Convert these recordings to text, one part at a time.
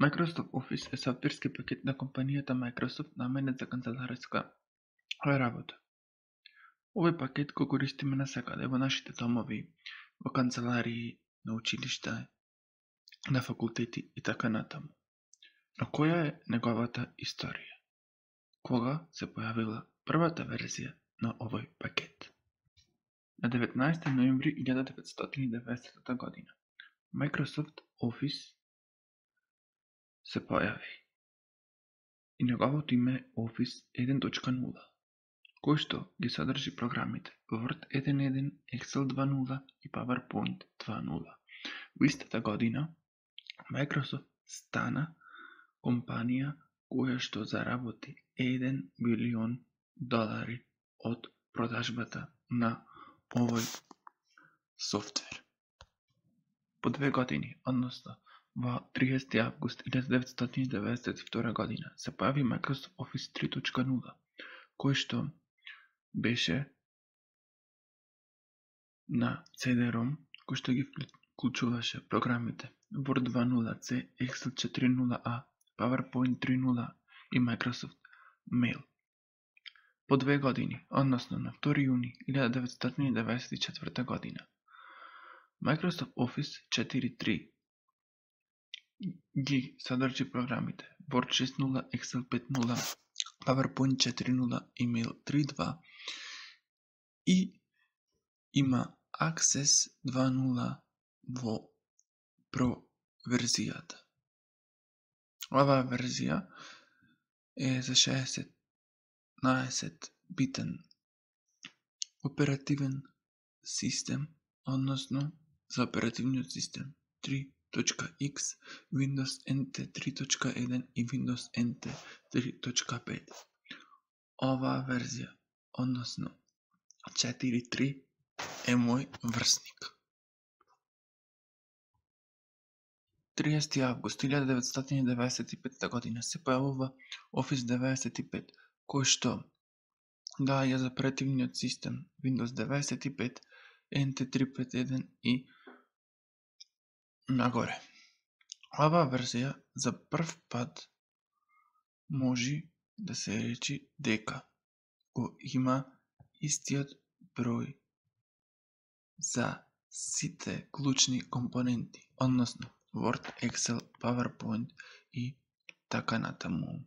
Microsoft Office е софтверски пакет на компанијата Microsoft наменет за канцелариска работа. Овој пакет го користиме насекаде во нашите домови, во канцеларии, на училишта, на факултети и така натаму. Но која е неговата историја? Кога се појавила првата верзија на овој пакет? На 19 ноември 1990 година Microsoft Office се појави и неговото име е Office 1.0, кој што ги содржи програмите Word 1.1, Excel 2.0 и PowerPoint 2.0. Во истата година Microsoft стана компанија која што заработи $1 билион од продажбата на овој софтвер. По 2 години, односно во 30 август 1992 година, се појави Microsoft Office 3.0, кој што беше на CD-ROM, кој што ги вклучуваше програмите Word 2.0c, Excel 4.0a, PowerPoint 3.0 и Microsoft Mail. По 2 години, односно на 2 јуни 1994 година, Microsoft Office 4.3 ги содржи програмите Word 6.0, Excel 5.0, PowerPoint 4.0 и Mail 3.2 и има Access 2.0 во Pro верзијата. Оваа верзија е за 16-битен оперативен систем, односно за оперативниот систем 3.x, Windows NT 3.1 и Windows NT 3.5. Оваа верзија, односно 4.3, е мој врсник. 30 август 1995 година се појавува Office 95, кој што даја за оперативниот систем Windows 95, NT 3.5.1 и нагоре. Оваа верзија за прв пат може да се речи дека го има истиот број за сите клучни компоненти, односно Word, Excel, PowerPoint и така натаму.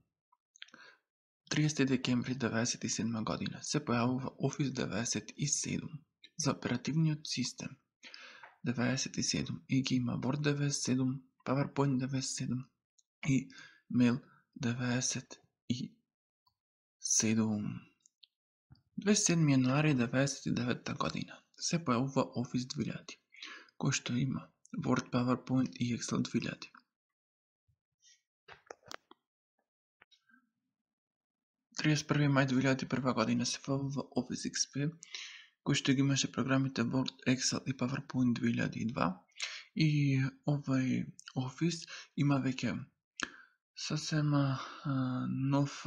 30 декември 1997 година се појавува Office 97 за оперативниот систем 97 и ги има Word 97, PowerPoint 97 и Mail 97. 27 јануари 1999 година се појавува Office 2000, кој што има Word, PowerPoint и Excel 2000. 31 мај 2001 година се појавува Office XP, кој што ги имаше програмите Word, Excel и PowerPoint 2002. И овој Office има веќе сосема нов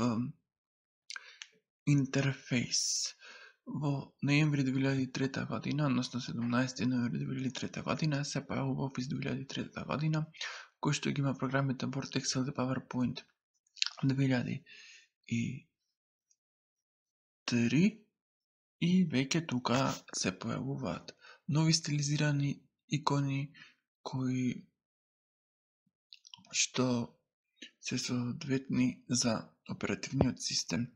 интерфейс. Во ноември 2003 година, односно 17 ноември 2003 година, се појавува Office 2003 година, кој што ги има програмите Word, Excel и PowerPoint 2003 и веќе тука се појавуваат нови стилизирани икони кои што се соодветни за оперативниот систем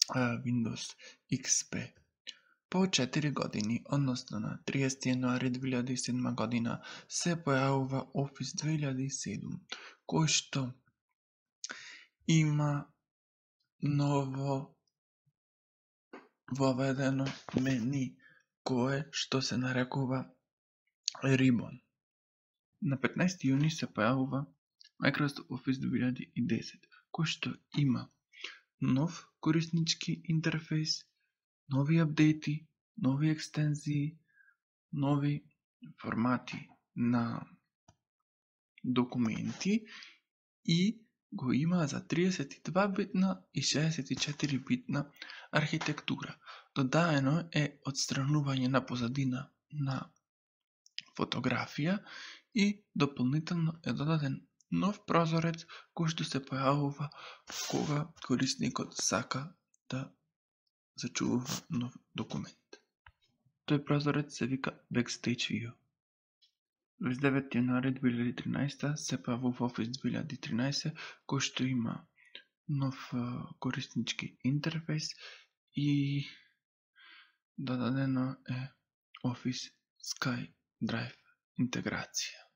Windows XP. По 4 години, односно на 30 јануари 2007 година, се појавува Office 2007, кој што има ново воведено мени, кое што се нарекува Ribbon. На 15 јуни се појавува Microsoft Office 2010, кој што има нов кориснички интерфейс, нови апдејти, нови екстензии, нови формати на документи и го има за 32-битна и 64-битна архитектура. Додаено е отстранување на позадина на фотографија и дополнително е додаден нов прозорец кој што се појавува кога корисникот сака да зачувува нов документ. Тој прозорец се вика Backstage View. 29 јануари 2013 се појавува Office 2013 кој што има нов кориснички интерфейс и додадено е Office SkyDrive интеграција.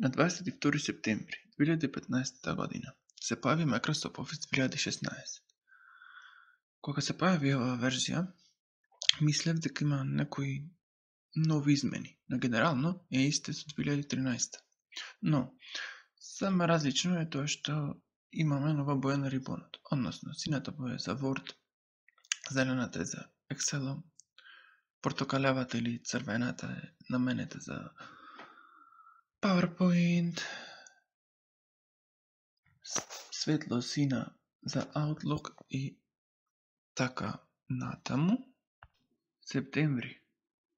На 22 септември 2015 година се појави Microsoft Office 2016. Кога се појави оваа верзија, мислев дека има некои нови измени, но генерално е исте со 2013. Но, само различно е тоа што имаме нова боја на рибонот, односно сината боја за Word, зелената е за Excel, портокалевата или црвената е наменета за PowerPoint, светло сина за Outlook и така натаму. Септември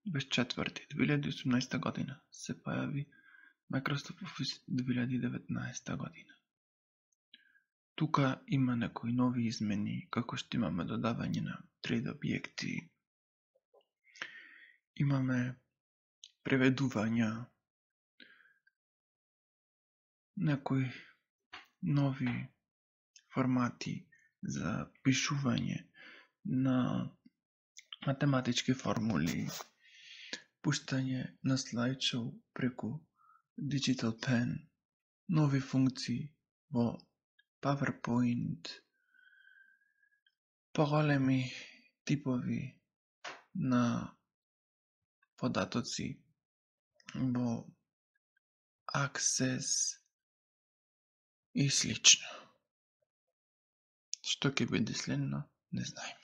24. 2018 година се појави Microsoft Office 2019 година. Тука има некои нови измени, како што имаме додавање на 3D објекти, имаме преведувања, некои нови формати за пишување на математички формули, пуштање на слайдшоу преку Digital Pen, нови функции во PowerPoint, поголеми типови на податоци во Access и слично. Што ќе биде следно, не знаем.